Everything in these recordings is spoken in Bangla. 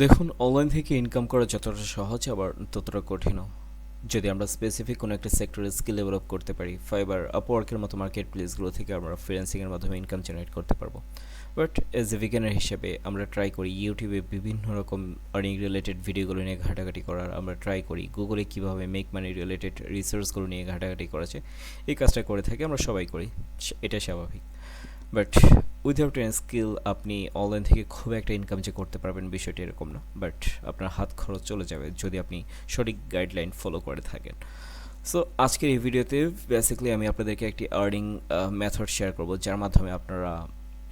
দেখুন, অনলাইন থেকে ইনকাম করা যতটা সহজ আবার ততটা কঠিনও। যদি আমরা স্পেসিফিক কোনো একটা সেক্টরে স্কিল ডেভেলপ করতে পারি, ফাইবার, আপওয়ার্কের মতো মার্কেট প্লেসগুলো থেকে আমরা ফ্রিল্যান্সিংয়ের মাধ্যমে ইনকাম জেনারেট করতে পারবো। বাট এজ এ বিগিনার হিসেবে আমরা ট্রাই করি ইউটিউবে বিভিন্ন রকম আর্নিং রিলেটেড ভিডিওগুলো নিয়ে ঘাটাঘাটি করার। আমরা ট্রাই করি গুগলে কীভাবে মেক মানি রিলেটেড রিসার্চগুলো নিয়ে ঘাটাঘাটি করা যায়। এই কাজটা করে থাকি, আমরা সবাই করি, এটা স্বাভাবিক। বাট উইদাউট এন স্কিল আপনি অনলাইন থেকে খুব একটা ইনকাম যে করতে পারবেন বিষয়টি এরকম না। বাট আপনার হাত খরচ চলে যাবে যদি আপনি সঠিক গাইডলাইন ফলো করে থাকেন। সো আজকের এই ভিডিওতে বেসিক্যালি আমি আপনাদেরকে একটি আর্নিং মেথড শেয়ার করব, যার মাধ্যমে আপনারা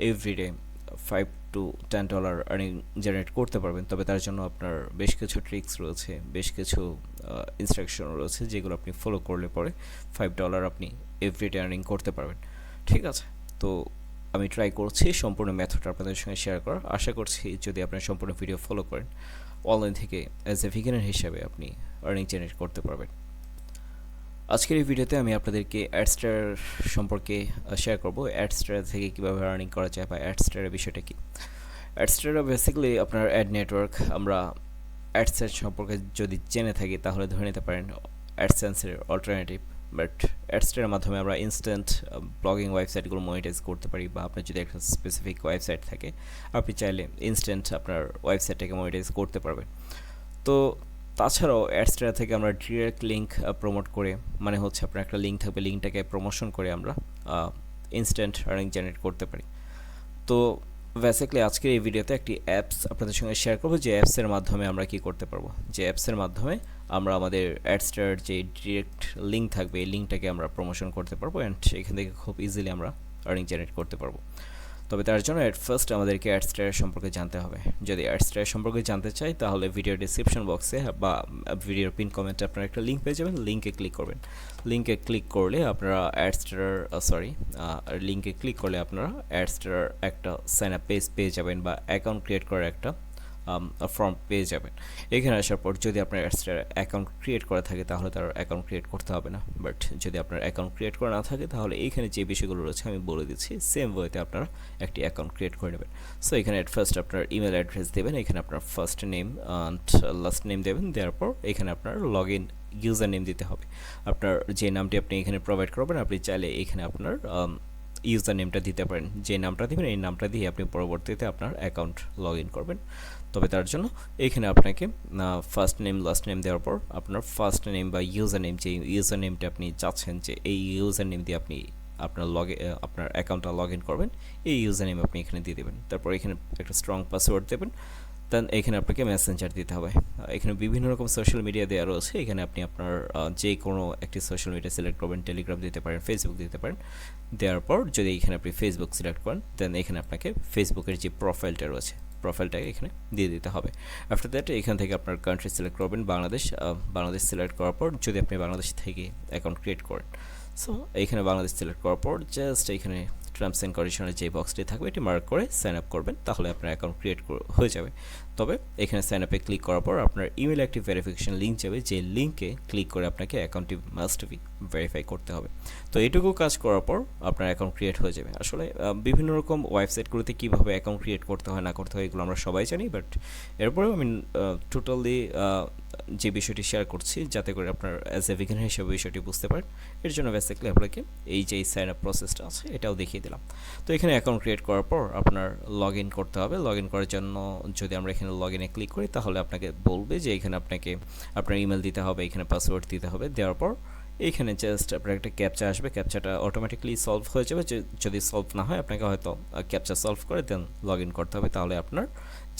এভরিডে $5 to $10 আর্নিং জেনারেট করতে পারবেন। তবে তার জন্য আপনার বেশ কিছু ট্রিক্স রয়েছে, বেশ কিছু ইনস্ট্রাকশন রয়েছে, যেগুলো আপনি ফলো করলে পরে $5 আপনি এভরিডে আর্নিং করতে পারবেন। ঠিক আছে, তো আমি ট্রাই করছি সম্পূর্ণ মেথডটা আপনাদের সঙ্গে শেয়ার করার। আশা করছি যদি আপনার সম্পূর্ণ ভিডিও ফলো করেন, অনলাইন থেকে অ্যাজ এ বিগিনার হিসাবে আপনি আর্নিং জেনারেট করতে পারবেন। আজকের এই ভিডিওতে আমি আপনাদেরকে অ্যাডস্টার সম্পর্কে শেয়ার করব। অ্যাডস্টার থেকে কীভাবে আর্নিং করা যায় বা অ্যাডস্টারের বিষয়টা কী। অ্যাডস্টার বেসিক্যালি আপনার অ্যাড নেটওয়ার্ক। আমরা অ্যাডসেন্স সম্পর্কে যদি জেনে থাকি তাহলে ধরে নিতে পারেন অ্যাডসেন্সের অল্টারনেটিভ। বাট অ্যাডস্টারের মাধ্যমে আমরা ইনস্ট্যান্ট ব্লগিং ওয়েবসাইটগুলো মনিটাইজ করতে পারি, বা আপনার যদি একটা স্পেসিফিক ওয়েবসাইট থাকে আপনি চাইলে ইনস্ট্যান্ট আপনার ওয়েবসাইটটাকে মনিটাইজ করতে পারবেন। তো তাছাড়াও অ্যাডস্টার থেকে আমরা ডিরেক্ট লিঙ্ক প্রমোট করে, মানে হচ্ছে আপনার একটা লিঙ্ক থাকবে, লিঙ্কটাকে প্রমোশন করে আমরা ইনস্ট্যান্ট আর্নিং জেনারেট করতে পারি। তো বেসিক্যালি আজকের এই ভিডিওতে একটি অ্যাপস আপনাদের সঙ্গে শেয়ার করবো, যে অ্যাপসের মাধ্যমে আমরা কি করতে পারবো, যে অ্যাপসের মাধ্যমে আমরা আমাদের অ্যাডস্টার যে ডিরেক্ট লিঙ্ক থাকবে এই লিঙ্কটাকে আমরা প্রমোশন করতে পারবো, অ্যান্ড এখান থেকে খুব ইজিলি আমরা আর্নিং জেনারেট করতে পারবো। তবে তার জন্য অ্যাট ফার্স্ট আমাদেরকে অ্যাডস্টার সম্পর্কে জানতে হবে। যদি অ্যাডস্টার সম্পর্কে জানতে চাই তাহলে ভিডিও ডিসক্রিপশন বক্সে বা ভিডিওর পিন কমেন্টে আপনারা একটা লিঙ্ক পেয়ে যাবেন, লিঙ্কে ক্লিক করবেন। লিঙ্কে ক্লিক করলে আপনারা লিঙ্কে ক্লিক করলে আপনারা অ্যাডস্টার একটা সাইন আপ পেজ পেয়ে যাবেন, বা অ্যাকাউন্ট ক্রিয়েট করার একটা ফর্ম পেয়ে যাবেন। এখানে আসার পর যদি আপনার অ্যাডস্টার অ্যাকাউন্ট ক্রিয়েট করা থাকে তাহলে তার অ্যাকাউন্ট ক্রিয়েট করতে হবে না। বাট যদি আপনার অ্যাকাউন্ট ক্রিয়েট করা না থাকে তাহলে এইখানে যে বিষয়গুলো রয়েছে আমি বলে দিচ্ছি, সেম ওয়েতে আপনারা একটি অ্যাকাউন্ট ক্রিয়েট করে নেবেন। সো এখানে অ্যাট ফার্স্ট আপনার ইমেল অ্যাড্রেস দেবেন, এখানে আপনার first name and last name দেবেন, দেওয়ার পর এখানে আপনার লগ ইন ইউজার নেম দিতে হবে। আপনার যে নামটি আপনি এখানে প্রোভাইড করবেন, আপনি চাইলে এখানে আপনার ইউজার নেমটা দিতে পারেন। যে নামটা দেবেন এই নামটা দিয়ে আপনি পরবর্তীতে আপনার অ্যাকাউন্ট লগ ইন করবেন। তবে তার জন্য এখানে আপনাকে ফার্স্ট নেম লাস্ট নেম দেওয়ার পর আপনার ফার্স্ট নেম বা ইউজার নেম, যে ইউজার নেমটা আপনি চাচ্ছেন যে এই ইউজার নেম দিয়ে আপনি আপনার অ্যাকাউন্টটা লগ ইন করবেন, এই ইউজার নেম আপনি এখানে দিয়ে দেবেন। তারপর এখানে একটা স্ট্রং পাসওয়ার্ড দেবেন। দেন এখানে আপনাকে মেসেঞ্জার দিতে হবে। এখানে বিভিন্ন রকম সোশ্যাল মিডিয়া দেওয়া রয়েছে, এখানে আপনি আপনার যে কোনো একটি সোশ্যাল মিডিয়া সিলেক্ট করবেন, টেলিগ্রাম দিতে পারেন, ফেসবুক দিতে পারেন। দেওয়ার পর যদি এখানে আপনি ফেসবুক সিলেক্ট করেন, দেন এখানে আপনাকে ফেসবুকের যে প্রোফাইলটা রয়েছে প্রোফাইলটাকে এখানে দিয়ে দিতে হবে। আফটার দ্যাট এখান থেকে আপনার কান্ট্রি সিলেক্ট করবেন, বাংলাদেশ সিলেক্ট করার পর যদি আপনি বাংলাদেশ থেকে অ্যাকাউন্ট ক্রিয়েট করেন, সো এইখানে বাংলাদেশ সিলেক্ট করার পর জাস্ট এইখানে টার্মস অ্যান্ড কন্ডিশনের যে বক্সটি থাকবে এটি মার্ক করে সাইন আপ করবেন, তাহলে আপনার অ্যাকাউন্ট ক্রিয়েট হয়ে যাবে। তবে এখানে সাইন আপে ক্লিক করার পর আপনার ইমেল একটি ভেরিফিকেশন লিঙ্ক যাবে, যে লিঙ্কে ক্লিক করে আপনাকে অ্যাকাউন্টটি মাস্ট বি ভেরিফাই করতে হবে। তো এইটুকু কাজ করার পর আপনার অ্যাকাউন্ট ক্রিয়েট হয়ে যাবে। আসলে বিভিন্ন রকম ওয়েবসাইটগুলোতে কীভাবে অ্যাকাউন্ট ক্রিয়েট করতে হয় না করতে হয় এগুলো আমরা সবাই জানি, বাট এরপরেও আমি টোটালি যে বিষয়টি শেয়ার করছি যাতে করে আপনার অ্যাজ এ বিগিনার হিসেবে বিষয়টি বুঝতে পারেন। এর জন্য বেসিক্যালি আপনাকে এই যে সাইন আপ প্রসেসটা আছে এটাও দেখিয়ে দিলাম। তো এখানে অ্যাকাউন্ট ক্রিয়েট করার পর আপনার লগ ইন করতে হবে। লগ ইন করার জন্য যদি আমরা এখানে লগ ইনে ক্লিক করি তাহলে আপনাকে বলবে যে এখানে আপনাকে আপনার ইমেল দিতে হবে, এখানে পাসওয়ার্ড দিতে হবে। দেওয়ার পর এইখানে জাস্ট আপনার একটা ক্যাপচা আসবে, ক্যাপচাটা অটোমেটিকলি সলভ হয়ে যাবে। যদি সলভ না হয় আপনাকে হয়তো ক্যাপচা সলভ করে দেন লগ ইন করতে হবে, তাহলে আপনার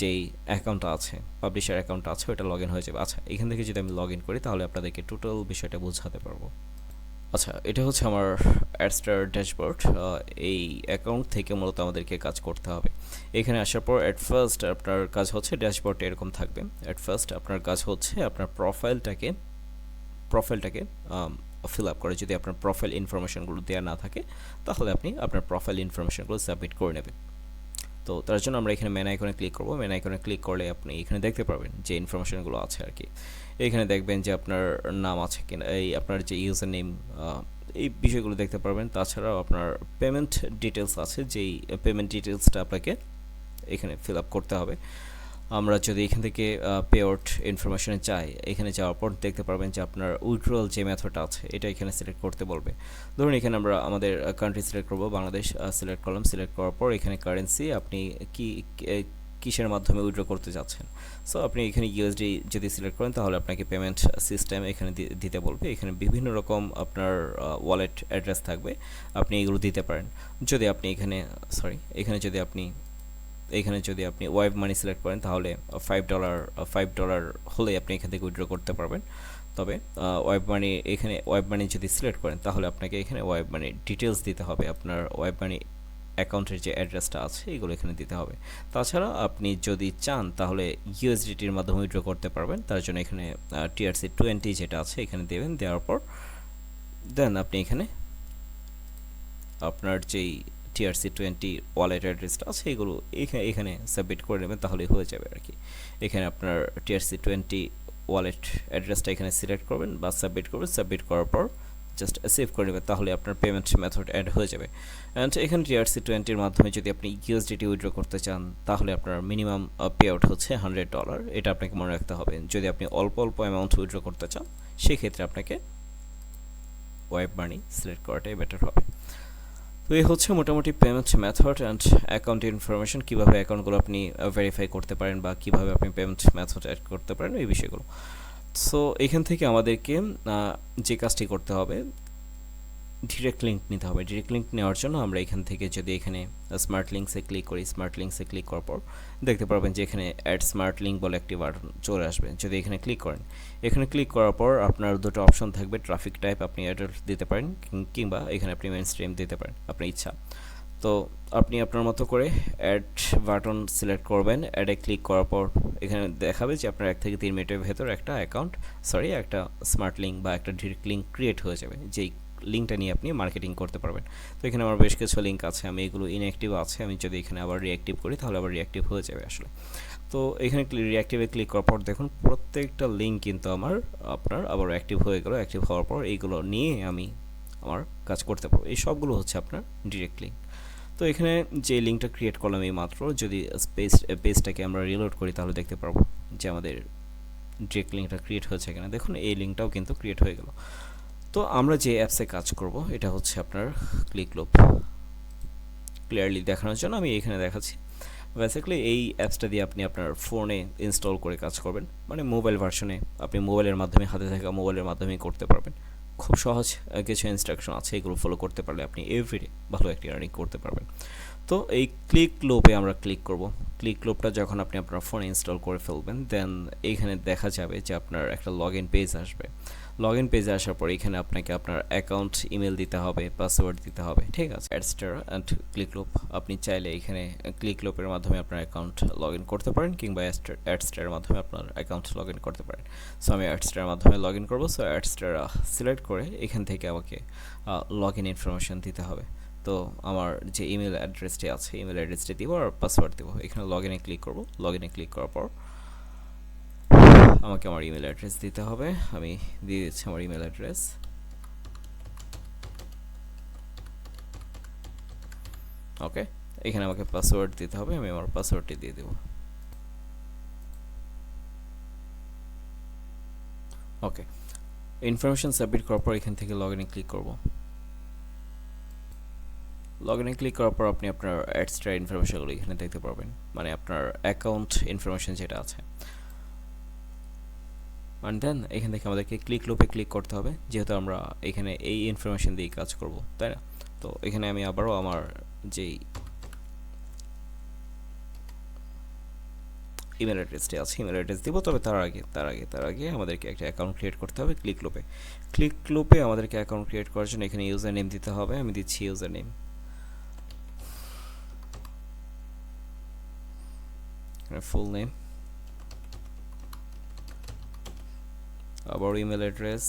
যেই অ্যাকাউন্টটা আছে, পাবলিশার অ্যাকাউন্টটা আছে, ওটা লগ ইন হয়ে যাবে। আচ্ছা, এখান থেকে যদি আমি লগ ইন করি তাহলে আপনাদেরকে টোটাল বিষয়টা বোঝাতে পারবো। আচ্ছা, এটা হচ্ছে আমার অ্যাডস্টার ড্যাশবোর্ড। এই অ্যাকাউন্ট থেকে মূলত আমাদেরকে কাজ করতে হবে। এখানে আসার পর অ্যাট ফার্স্ট আপনার কাজ হচ্ছে, ড্যাশবোর্ডটা এরকম থাকবে। অ্যাট ফার্স্ট আপনার কাজ হচ্ছে আপনার প্রোফাইলটাকে ফিল আপ করে। যদি আপনার প্রোফাইল ইনফরমেশনগুলো দেওয়া না থাকে তাহলে আপনি আপনার প্রোফাইল ইনফরমেশনগুলো সাবমিট করে নেবেন। তো তার জন্য আমরা এখানে মেন আইকনে ক্লিক করব। মেন আইকনে ক্লিক করলে আপনি এখানে দেখতে পারবেন যে ইনফরমেশনগুলো আছে আর কি। এখানে দেখবেন যে আপনার নাম আছে কিনা, এই আপনার যে ইউজার নেম, এই বিষয়গুলো দেখতে পারবেন। তাছাড়াও আপনার পেমেন্ট ডিটেলস আছে, যেই পেমেন্ট ডিটেলসটা আপনাকে এখানে ফিল আপ করতে হবে। আমরা যদি এখান থেকে পে আউট ইনফরমেশনে যাই, এখানে যাওয়ার পর দেখতে পারবেন যে আপনার উইথড্রয়াল যে মেথডটা আছে এটা এখানে সিলেক্ট করতে বলবে। ধরুন এখানে আমরা আমাদের কান্ট্রি সিলেক্ট করব, বাংলাদেশ সিলেক্ট করলাম। সিলেক্ট করার পর এখানে কারেন্সি আপনি কি কিসের মাধ্যমে উইথড্র করতে যাচ্ছেন। সো আপনি এখানে ইউএসডি যদি সিলেক্ট করেন তাহলে আপনাকে পেমেন্ট সিস্টেম এখানে দিতে বলবে। এখানে বিভিন্ন রকম আপনার ওয়ালেট অ্যাড্রেস থাকবে, আপনি এগুলো দিতে পারেন। যদি আপনি এখানে যদি আপনি ওয়েব মানি সিলেক্ট করেন তাহলে $5 হলে আপনি এখান থেকে উইথড্র করতে পারবেন। তবে ওয়েব মানি যদি সিলেক্ট করেন তাহলে আপনাকে এখানে ওয়েব মানি ডিটেলস দিতে হবে, আপনার ওয়েব মানি অ্যাকাউন্টের যে অ্যাড্রেসটা আছে এগুলো এখানে দিতে হবে। তাছাড়া আপনি যদি চান তাহলে ইউএসডিটির মাধ্যমে উইথড্র করতে পারবেন। তার জন্য এখানে TRC20 যেটা আছে এখানে দেবেন। দেওয়ার পর দেন আপনি এখানে আপনার যেই TRC20 ওয়ালেট অ্যাড্রেসটা আছে এগুলো এখানে সাবমিট করে নেবেন, তাহলেই হয়ে যাবে আর কি। এখানে আপনার TRC20 ওয়ালেট অ্যাড্রেসটা এখানে সিলেক্ট করবেন বা সাবমিট করবেন। সাবমিট করার পর জাস্ট সেভ করে নেবেন, তাহলে আপনার পেমেন্ট মেথড অ্যাড হয়ে যাবে। অ্যান্ড এখানে TRC20-র মাধ্যমে যদি আপনি ইউএসডিটি উইথড্র করতে চান তাহলে আপনার মিনিমাম পে আউট হচ্ছে $100। এটা আপনাকে মনে রাখতে হবে। যদি আপনি অল্প অল্প অ্যামাউন্ট উইথড্র করতে চান সেক্ষেত্রে আপনাকে ওয়েব মানি সিলেক্ট করাটাই বেটার হবে। তো এই হচ্ছে মোটামুটি payment method and account information, কীভাবে অ্যাকাউন্টগুলো আপনি ভেরিফাই করতে পারেন বা কীভাবে আপনি পেমেন্ট মেথড অ্যাড করতে পারেন এই বিষয়গুলো। সো এখান থেকে আমাদেরকে যে কাজটি করতে হবে, ডিরেক্ট লিঙ্ক নিতে হবে। ডিরেক্ট লিঙ্ক নেওয়ার জন্য আমরা এখান থেকে যদি এখানে স্মার্ট লিঙ্কসে ক্লিক করি, স্মার্ট লিঙ্কসে ক্লিক করার পর দেখতে পারবেন যে এখানে অ্যাড স্মার্ট লিঙ্ক বলে একটি বাটন চলে আসবে। যদি এখানে ক্লিক করেন, এখানে ক্লিক করার পর আপনার দুটো অপশন থাকবে, ট্রাফিক টাইপ আপনি অ্যাডাল্ট দিতে পারেন কিংবা এখানে আপনি মেইন স্ট্রিম দিতে পারেন, আপনার ইচ্ছা। তো আপনি আপনার মতো করে অ্যাড বাটন সিলেক্ট করবেন। অ্যাডে ক্লিক করার পর এখানে দেখাবে যে আপনার 1 থেকে 3 মিনিটের ভেতর একটা একটা স্মার্ট লিঙ্ক বা একটা ডিরেক্ট লিঙ্ক ক্রিয়েট হয়ে যাবে, যেই লিঙ্কটা নিয়ে আপনি মার্কেটিং করতে পারবেন। তো এখানে আমার বেশ কিছু লিঙ্ক আছে, আমি এগুলো ইনঅ্যাক্টিভ আছে, আমি যদি এখানে আবার রিঅ্যাক্টিভ করি তাহলে আবার রিঅ্যাক্টিভ হয়ে যাবে আসলে। তো এখানে রিঅ্যাক্টিভে ক্লিক করার পর দেখুন প্রত্যেকটা লিঙ্ক কিন্তু আপনার আবার অ্যাক্টিভ হয়ে গেল। অ্যাক্টিভ হওয়ার পর এইগুলো নিয়ে আমি আমার কাজ করতে পারবো। এই সবগুলো হচ্ছে আপনার ডিরেক্ট লিঙ্ক। তো এখানে যে লিঙ্কটা ক্রিয়েট করলাম এই মাত্র, যদি পেজটাকে আমরা রিলোড করি তাহলে দেখতে পারবো যে আমাদের ডিরেক্ট লিঙ্কটা ক্রিয়েট হয়েছে এখানে। দেখুন এই লিঙ্কটাও কিন্তু ক্রিয়েট হয়ে গেল। তো আমরা যে অ্যাপসে কাজ করব এটা হচ্ছে আপনার ক্লিকলুপ। ক্লিয়ারলি দেখানোর জন্য আমি এখানে দেখাচ্ছি। বেসিক্যালি এই অ্যাপসটা দিয়ে আপনি আপনার ফোনে ইনস্টল করে কাজ করবেন, মানে মোবাইল ভার্সনে আপনি মোবাইলের মাধ্যমে, হাতে থাকা মোবাইলের মাধ্যমেই করতে পারবেন। খুব সহজ কিছু ইনস্ট্রাকশন আছে, এগুলো ফলো করতে পারলে আপনি এভরিডে ভালো একটি আর্নিং করতে পারবেন। তো এই ক্লিকলুপে আমরা ক্লিক করব। ক্লিকলুপটা যখন আপনি আপনার ফোনে ইনস্টল করে ফেলবেন দেন এইখানে দেখা যাবে যে আপনার একটা লগ ইন পেজ আসবে। লগ ইন পেজে আসার পর এখানে আপনাকে আপনার অ্যাকাউন্ট ইমেল দিতে হবে, পাসওয়ার্ড দিতে হবে, ঠিক আছে। অ্যাডস্টার অ্যান্ড ক্লিকলুপ আপনি চাইলে এখানে ক্লিকলুপের মাধ্যমে আপনার অ্যাকাউন্ট লগ ইন করতে পারেন কিংবা অ্যাডস্টারের মাধ্যমে আপনার অ্যাকাউন্ট লগ ইন করতে পারেন। সো আমি অ্যাডস্টারের মাধ্যমে লগ ইন করবো। সো অ্যাডস্টার সিলেক্ট করে এখান থেকে আমাকে লগ ইন ইনফরমেশান দিতে হবে। তো আমার যে ইমেল অ্যাড্রেসটি আছে ইমেল অ্যাড্রেসটি দিব আর পাসওয়ার্ড দেবো। এখানে লগ ইনে ক্লিক করবো। লগ ইনে ক্লিক করার পর আমাকে আমার ইমেল অ্যাড্রেস দিতে হবে। আমি দিয়ে দিচ্ছি আমার ইমেল অ্যাড্রেস। ওকে, এখানে আমাকে পাসওয়ার্ড দিতে হবে, আমি আমার পাসওয়ার্ডটি দিয়ে দেব। ওকে, ইনফরমেশন সাবমিট করার পর এখান থেকে লগ ইনে ক্লিক করব। লগ ইনে ক্লিক করার পর আপনি আপনার এক্সট্রা ইনফরমেশনগুলো এখানে দেখতে পারবেন, মানে আপনার অ্যাকাউন্ট ইনফরমেশন যেটা আছে। অ্যান্ড দেন এখান থেকে আমাদেরকে ক্লিকলুপে ক্লিক করতে হবে, যেহেতু আমরা এখানে এই ইনফরমেশন দিয়ে কাজ করব, তাই না। তো এখানে আমি আবারও আমার যেই ইমেল অ্যাড্রেসটি আছে ইমেল অ্যাড্রেস দিব। তবে তার আগে আমাদেরকে একটা অ্যাকাউন্ট ক্রিয়েট করতে হবে ক্লিকলুপে আমাদেরকে অ্যাকাউন্ট ক্রিয়েট করার জন্য এখানে ইউজার নেম দিতে হবে। আমি দিচ্ছি ইউজার নেম, ফুল নেম, আবার ইমেল অ্যাড্রেস।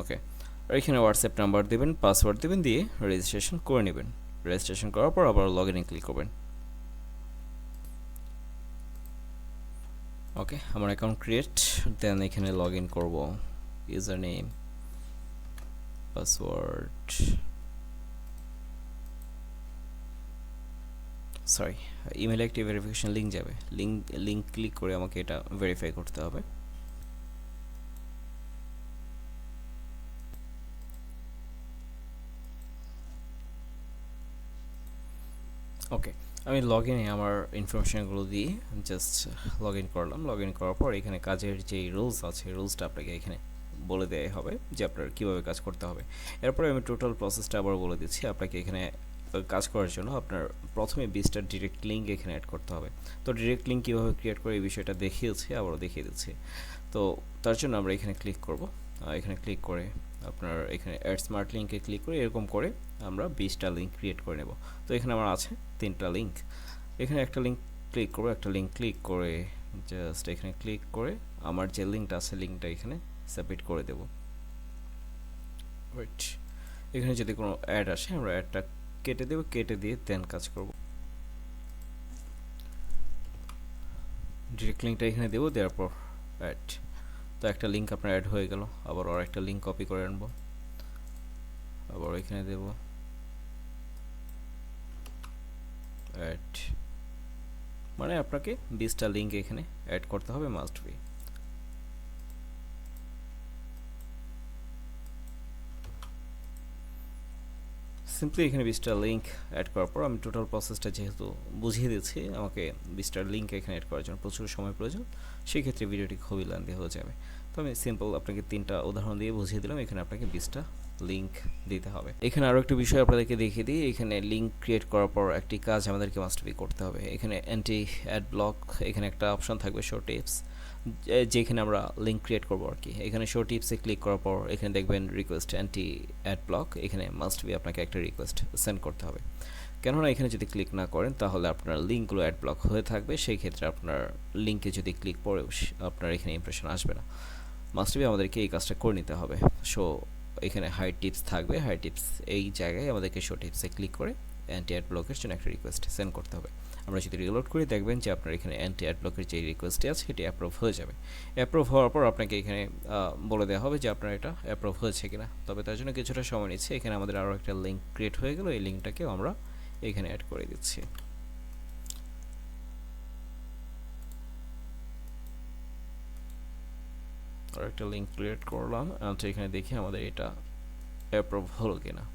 ওকে, আর এখানে হোয়াটসঅ্যাপ নাম্বার দেবেন, পাসওয়ার্ড দেবেন, দিয়ে রেজিস্ট্রেশন করে নেবেন। রেজিস্ট্রেশন করার পর আবার লগ ইনে ক্লিক করবেন। ওকে, আমার অ্যাকাউন্ট ক্রিয়েট। দেন এখানে লগ ইন করবো, ইউজার নেম, পাসওয়ার্ড, সরি, ইমেলে একটি ভেরিফিকেশন লিঙ্ক যাবে, লিঙ্ক ক্লিক করে আমাকে এটা ভেরিফাই করতে হবে। ওকে, আমি লগ ইনে আমার ইনফরমেশানগুলো দিয়ে জাস্ট লগ ইন করলাম। লগ ইন করার পর এখানে কাজের যে রুলস আছে, রুলসটা আপনাকে এখানে বলে দেওয়া হবে যে আপনার কীভাবে কাজ করতে হবে। এরপরে আমি টোটাল প্রসেসটা আবার বলে দিচ্ছি আপনাকে। এখানে কাজ করার জন্য আপনার প্রথমে 20টা ডিরেক্ট লিঙ্ক এখানে অ্যাড করতে হবে। তো ডিরেক্ট লিঙ্ক কীভাবে ক্রিয়েট করে এই বিষয়টা দেখিয়েছি, আবারও দেখিয়ে দিচ্ছি। তো তার জন্য আমরা এখানে ক্লিক করব। এখানে ক্লিক করে আপনার এখানে অ্যাড স্মার্ট লিঙ্কে ক্লিক করে এরকম করে আমরা 20টা লিঙ্ক ক্রিয়েট করে নেব। তো এখানে আমার আছে 3টা লিঙ্ক। এখানে একটা লিঙ্ক ক্লিক করবো, একটা লিঙ্ক ক্লিক করে জাস্ট এখানে ক্লিক করে আমার যে লিঙ্কটা আছে লিঙ্কটা এখানে সাবমিট করে দেব। ওয়েট, এখানে যদি কোনো অ্যাড আসে আমরা অ্যাডটা কেটে দেব, কেটে দিয়ে দেন কাজ করব। ডিরেক্ট লিঙ্কটা এখানে দেবো, দেওয়ার পর অ্যাড। তো একটা লিঙ্ক আপনার অ্যাড হয়ে গেল। আবার আর একটা লিঙ্ক কপি করে আনবো, আবার এখানে দেব অ্যাড। মানে আপনাকে 20টা লিঙ্ক এখানে অ্যাড করতে হবে, মাস্ট বি। সিম্পলি এখানে 20টা লিঙ্ক অ্যাড করার পর আমি টোটাল প্রসেসটা যেহেতু বুঝিয়ে দিচ্ছি, আমাকে 20টা লিঙ্ক এখানে অ্যাড করার জন্য প্রচুর সময় প্রয়োজন, সেক্ষেত্রে ভিডিওটি খুবই লেন্দি হয়ে যাবে। তো আমি সিম্পল আপনাকে 3টা উদাহরণ দিয়ে বুঝিয়ে দিলাম। এখানে আপনাকে 20টা লিঙ্ক দিতে হবে। এখানে আরও একটা বিষয় আপনাদেরকে দেখিয়ে দিই। এখানে লিঙ্ক ক্রিয়েট করার পর একটি কাজ আমাদেরকে মাস্ট বি করতে হবে। এখানে অ্যান্টি অ্যাড ব্লক, এখানে একটা অপশন থাকবে শো টিপস, যেখানে আমরা লিঙ্ক ক্রিয়েট করবো আর কি। এখানে শো টিপসে ক্লিক করার পর এখানে দেখবেন রিকোয়েস্ট অ্যান্টি অ্যাড ব্লক। এখানে মাস্ট বি আপনাকে একটা রিকোয়েস্ট সেন্ড করতে হবে, কেননা এখানে যদি ক্লিক না করেন তাহলে আপনার লিঙ্কগুলো অ্যাড ব্লক হয়ে থাকবে। সেই ক্ষেত্রে আপনার লিঙ্কে যদি ক্লিক পড়েও আপনার এখানে ইমপ্রেশন আসবে না। মাস্ট বি আমাদেরকে এই কাজটা করে নিতে হবে। সো এখানে হাই টিপস থাকবে, হাই টিপস এই জায়গায় আমাদেরকে শো টিপসে ক্লিক করে অ্যান্টি অ্যাড ব্লকের জন্য একটা রিকোয়েস্ট সেন্ড করতে হবে। আমরা যদি রিলোড করি দেখবেন যে আপনার এখানে অ্যান্টি অ্যাড ব্লকের যে রিকোয়েস্টটি আছে সেটি অ্যাপ্রুভ হয়ে যাবে। অ্যাপ্রুভ হওয়ার পর আপনাকে এখানে বলে দেওয়া হবে যে আপনার এটা অ্যাপ্রুভ হয়েছে কিনা। তবে তার জন্য কিছুটা সময় নিচ্ছে। এখানে আমাদের আরও একটা লিঙ্ক ক্রিয়েট হয়ে গেল, এই লিঙ্কটাকেও আমরা এখানে অ্যাড করে দিচ্ছি। আর একটা লিঙ্ক ক্রিয়েট করলাম, আচ্ছা এখানে দেখি আমাদের এটা অ্যাপ্রুভ হলো কিনা।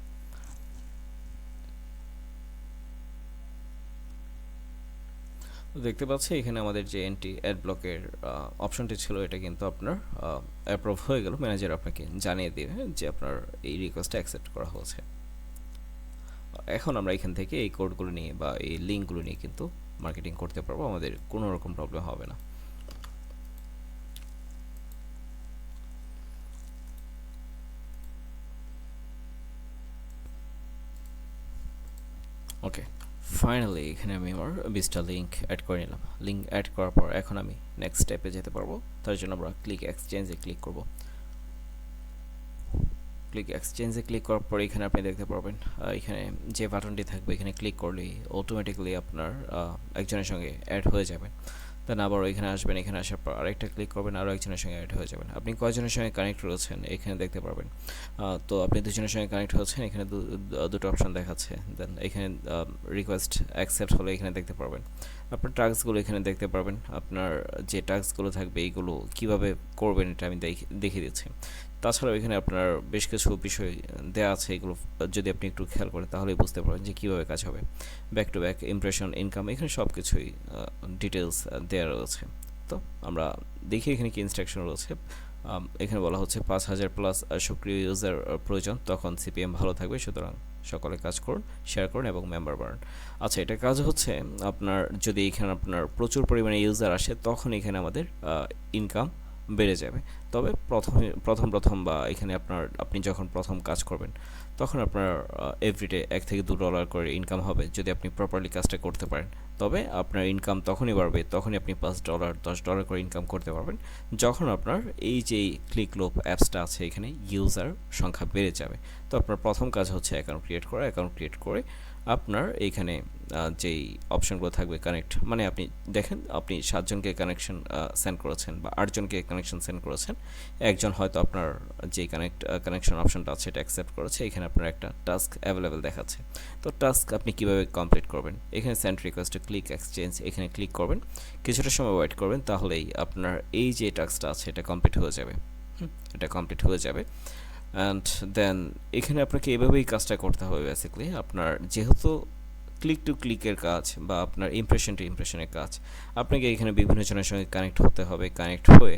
দেখতে পাচ্ছি এখানে আমাদের যে অ্যান্টি অ্যাড ব্লকের অপশনটি ছিল এটা কিন্তু আপনার অ্যাপ্রুভ হয়ে গেল। ম্যানেজার আপনাকে জানিয়ে দেবে যে আপনার এই রিকোয়েস্টটা অ্যাকসেপ্ট করা হয়েছে। এখন আমরা এখান থেকে এই কোডগুলো নিয়ে বা এই লিঙ্কগুলো নিয়ে কিন্তু মার্কেটিং করতে পারবো, আমাদের কোনো রকম প্রবলেম হবে না। ওকে, ফাইনালি এখানে আমি আমার 20টা লিঙ্ক অ্যাড করে নিলাম। লিঙ্ক অ্যাড করার পর এখন আমি নেক্সট স্টেপে যেতে পারবো। তার জন্য আমরা ক্লিক এক্সচেঞ্জে ক্লিক করব। ক্লিক এক্সচেঞ্জে ক্লিক করার পর এখানে আপনি দেখতে পারবেন এখানে যে বাটনটি থাকবে এখানে ক্লিক করলেই অটোমেটিক্যালি আপনার একজনের সঙ্গে অ্যাড হয়ে যাবেন। দেন আবার এখানে আসবেন, এখানে আসার পর আরেকটা ক্লিক করবেন, আরও একজনের সঙ্গে অ্যাড হয়ে যাবেন। আপনি কয়জনের সঙ্গে কানেক্ট রয়েছেন এখানে দেখতে পারবেন। তো আপনি দুজনের সঙ্গে কানেক্ট হচ্ছেন, এখানে দুটো অপশন দেখাচ্ছে। দেন এখানে রিকোয়েস্ট অ্যাকসেপ্ট হলে এখানে দেখতে পারবেন আপনার টাস্কগুলো এখানে দেখতে পারবেন। আপনার যে টাস্কগুলো থাকবে এইগুলো কীভাবে করবেন এটা আমি দেখিয়ে দিচ্ছি। তাছাড়াও এখানে আপনার বেশ কিছু বিষয় দেওয়া আছে, এগুলো যদি আপনি একটু খেয়াল করেন তাহলেই বুঝতে পারবেন যে কীভাবে কাজ হবে। Back to back, impression, income, এখানে সব কিছুই ডিটেলস দেওয়া রয়েছে। তো আমরা দেখি এখানে কি ইনস্ট্রাকশন রয়েছে। এখানে বলা হচ্ছে 5000+ সক্রিয় ইউজার প্রয়োজন, তখন সিপিএম ভালো থাকবে। সুতরাং সকলে কাজ করুন, শেয়ার করুন এবং মেম্বার বাড়ান। আচ্ছা, এটা কাজ হচ্ছে আপনার যদি এখানে আপনার প্রচুর পরিমাণে ইউজার আসে তখন এখানে আমাদের ইনকাম বেড়ে যাবে। তবে প্রথম বা এখানে আপনি যখন প্রথম কাজ করবেন তখন আপনার এভরিডে $1 থেকে $2 করে ইনকাম হবে যদি আপনি প্রপারলি কাজটা করতে পারেন। তবে আপনার ইনকাম তখনই বাড়বে, তখনই আপনি $5 $10 করে ইনকাম করতে পারবেন যখন আপনার এই যে ক্লিকলোপ অ্যাপসটা আছে এখানে ইউজার সংখ্যা বেড়ে যাবে। তো আপনার প্রথম কাজ হচ্ছে অ্যাকাউন্ট ক্রিয়েট করা। অ্যাকাউন্ট ক্রিয়েট করে আপনার এইখানে যেই অপশনগুলো থাকবে কানেক্ট, মানে আপনি দেখেন আপনি 7 জনকে কানেকশন সেন্ড করেছেন বা 8 জনকে কানেকশন সেন্ড করেছেন, একজন হয়তো আপনার যে কানেকশন অপশনটা আছে এটা অ্যাকসেপ্ট করেছে, এখানে আপনার একটা টাস্ক অ্যাভেলেবেল দেখাচ্ছে। তো টাস্ক আপনি কিভাবে কমপ্লিট করবেন, এখানে send request to click exchange এখানে ক্লিক করবেন, কিছুটা সময় ওয়েট করবেন, তাহলেই আপনার এই যে টাস্কটা আছে এটা কমপ্লিট হয়ে যাবে। এটা কমপ্লিট হয়ে যাবে অ্যান্ড দেন এখানে আপনাকে এভাবেই কাজটা করতে হবে। বেসিক্যালি আপনার যেহেতু ক্লিক টু ক্লিকের কাজ বা আপনার ইমপ্রেশন টু ইমপ্রেশনের কাজ, আপনাকে এখানে বিভিন্ন জনের সঙ্গে কানেক্ট হতে হবে, কানেক্ট হয়ে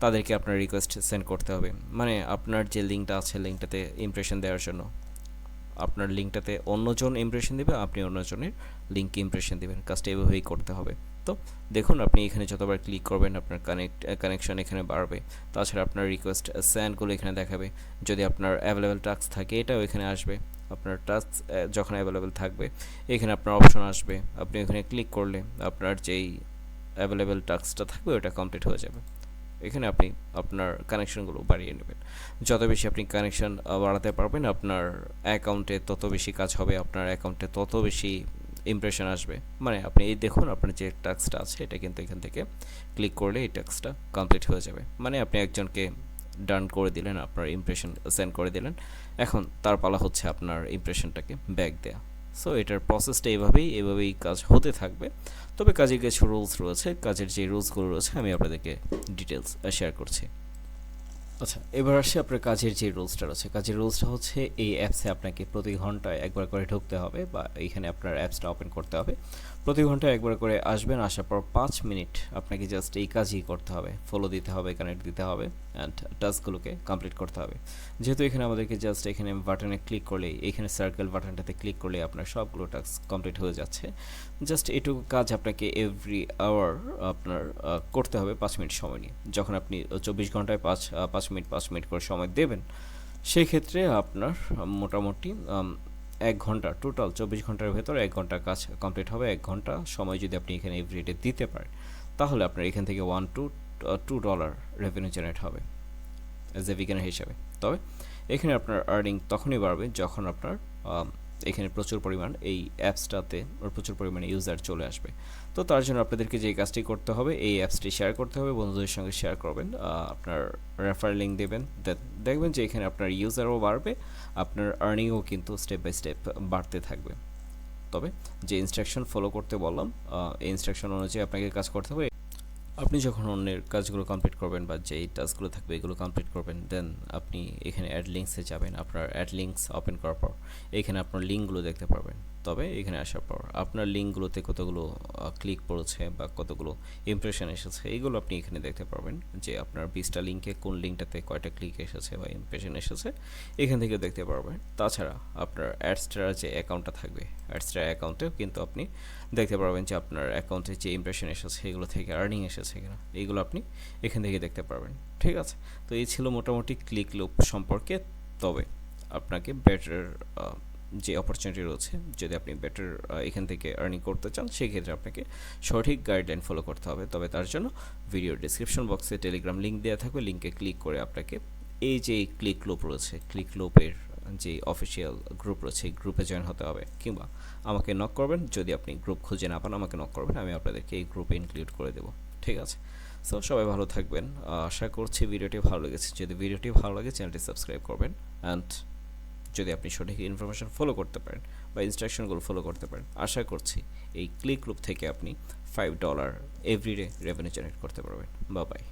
তাদেরকে আপনার রিকোয়েস্ট সেন্ড করতে হবে। মানে আপনার যে লিঙ্কটা আছে লিঙ্কটাতে ইমপ্রেশন দেওয়ার জন্য আপনার লিঙ্কটাতে অন্যজন ইমপ্রেশন দেবে, আপনি অন্যজনের লিঙ্কে ইমপ্রেশন দেবেন, কাজটা এভাবেই করতে হবে। তো দেখুন আপনি এখানে যতবার ক্লিক করবেন আপনার কানেকশন এখানে বাড়বে, তাছাড়া আপনার রিকোয়েস্ট সেন্ডগুলো এখানে দেখাবে। যদি আপনার অ্যাভেলেবেল টাস্ক থাকে এটাও এখানে আসবে, আপনার টাস্ক যখন অ্যাভেলেবেল থাকবে এখানে আপনার অপশন আসবে, আপনি এখানে ক্লিক করলে আপনার যেই অ্যাভেলেবেল টাস্কটা থাকবে ওটা কমপ্লিট হয়ে যাবে। এখানে আপনি আপনার কানেকশনগুলো বাড়িয়ে নেবেন, যত বেশি আপনি কানেকশন বাড়াতে পারবেন আপনার অ্যাকাউন্টে তত বেশি কাজ হবে, আপনার অ্যাকাউন্টে তত বেশি ইমপ্রেশন আসবে। মানে আপনি এই দেখুন আপনার যে টাস্কটা আছে এটা কিন্তু এখান থেকে ক্লিক করলে এই টাস্কটা কমপ্লিট হয়ে যাবে। মানে আপনি একজনকে ডান করে দিলেন, আপনার ইমপ্রেশন সেন্ড করে দিলেন, এখন তার পালা হচ্ছে আপনার ইমপ্রেশনটাকে ব্যাক দেয়া। সো এটার প্রসেসটা এভাবেই কাজ হতে থাকবে। তবে কাজের কিছু রুলস রয়েছে, কাজের যে রুলসগুলো রয়েছে আমি আপনাদেরকে ডিটেলস শেয়ার করছি। আচ্ছা, এবার আসি আপনার কাজের যে রুলসটা রয়েছে। কাজের রুলসটা হচ্ছে এই অ্যাপসে আপনাকে প্রতি ঘন্টায় একবার করে ঢুকতে হবে বা এইখানে আপনার অ্যাপসটা ওপেন করতে হবে। প্রতি ঘন্টায় একবার করে আসবেন, আসার পর 5 মিনিট আপনাকে জাস্ট এই কাজই করতে হবে, ফলো দিতে হবে, কানেক্ট দিতে হবে অ্যান্ড টাস্কগুলোকে কমপ্লিট করতে হবে। যেহেতু এখানে আমাদেরকে জাস্ট এখানে বাটনে ক্লিক করলেই, এখানে সার্কেল বাটনটাতে ক্লিক করলে আপনার সবগুলো টাস্ক কমপ্লিট হয়ে যাচ্ছে। জাস্ট এটুকু কাজ আপনাকে এভরি আওয়ার আপনার করতে হবে 5 মিনিট সময় নিয়ে। যখন আপনি 24 ঘন্টায় 5 মিনিট করে সময় দেবেন, সেই ক্ষেত্রে আপনার মোটামুটি 1 ঘন্টা, টোটাল 24 ঘন্টার ভেতর 1 ঘন্টা কাজ কমপ্লিট হবে। 1 ঘন্টা সময় যদি আপনি এখানে এভরিডে দিতে পারেন, তাহলে আপনার এখান থেকে $1 to $2 রেভিনিউ জেনারেট হবে অ্যাজ এ বিগিনার হিসাবে। তবে এখানে আপনার আর্নিং তখনই বাড়বে যখন আপনার এখানে প্রচুর পরিমাণ এই অ্যাপসটাতে প্রচুর পরিমাণে ইউজার চলে আসবে। তো তার জন্য আপনাদেরকে যে কাজটি করতে হবে, এই অ্যাপসটি শেয়ার করতে হবে, বন্ধুদের সঙ্গে শেয়ার করবেন, আপনার রেফার লিঙ্ক দেবেন, দেখবেন যে এখানে আপনার ইউজারও বাড়বে, আপনার আর্নিংও কিন্তু স্টেপ বাই স্টেপ বাড়তে থাকবে। তবে যে ইনস্ট্রাকশন ফলো করতে বললাম, এই ইনস্ট্রাকশন অনুযায়ী আপনাকে কাজ করতে হবে। আপনি যখন অন্যের কাজগুলো কমপ্লিট করবেন বা যেই টাস্কগুলো থাকবে এগুলো কমপ্লিট করবেন, দেন আপনি এখানে অ্যাড লিঙ্কসে যাবেন। আপনার অ্যাড লিঙ্কস ওপেন করার পর এখানে আপনার লিঙ্কগুলো দেখতে পারবেন। তবে এখানে আসার পর আপনার লিঙ্কগুলোতে কতগুলো ক্লিক পড়েছে বা কতগুলো ইমপ্রেশন এসেছে এইগুলো আপনি এখানে দেখতে পারবেন, যে আপনার 20টা লিঙ্কে কোন লিঙ্কটাতে কয়টা ক্লিক এসেছে বা ইমপ্রেশন এসেছে এখান থেকে দেখতে পারবেন। তাছাড়া আপনার অ্যাডস্টার যে অ্যাকাউন্টটা থাকবে, অ্যাডস্টার অ্যাকাউন্টেও কিন্তু আপনি দেখতে পারবেন যে আপনার অ্যাকাউন্টে যে ইমপ্রেশন এসেছে এগুলো থেকে আর্নিং এসেছে কিনা, এইগুলো আপনি এখান থেকে দেখতে পারবেন। ঠিক আছে, তো এই ছিল মোটামুটি ক্লিক লুপ সম্পর্কে। তবে আপনাকে বেটার যে অপরচুনিটি রয়েছে, যদি আপনি বেটার এখান থেকে আর্নিং করতে চান, সেক্ষেত্রে আপনাকে সঠিক গাইডলাইন ফলো করতে হবে। তবে তার জন্য ভিডিওর ডিসক্রিপশন বক্সে টেলিগ্রাম লিঙ্ক দেওয়া থাকবে, লিঙ্কে ক্লিক করে আপনাকে এই যে ক্লিক লুপ রয়েছে, ক্লিক লুপের যে অফিসিয়াল গ্রুপ রয়েছে এই গ্রুপে জয়েন হতে হবে, কিংবা আমাকে নক করবেন। যদি আপনি গ্রুপ খুঁজে না পান আমাকে নক করবেন, আমি আপনাদেরকে এই গ্রুপে ইনক্লুড করে দেবো। ঠিক আছে, সো সবাই ভালো থাকবেন। আশা করছি ভিডিওটি ভালো লেগেছে। যদি ভিডিওটি ভালো লাগে চ্যানেলটি সাবস্ক্রাইব করবেন, অ্যান্ড যদি আপনি সঠিক ইনফরমেশন ফলো করতে পারেন বা ইনস্ট্রাকশনগুলো ফলো করতে পারেন, আশা করছি এই ক্লিক লুপ থেকে আপনি $5 এভরিডে রেভিনিউ জেনারেট করতে পারবেন। Bye bye.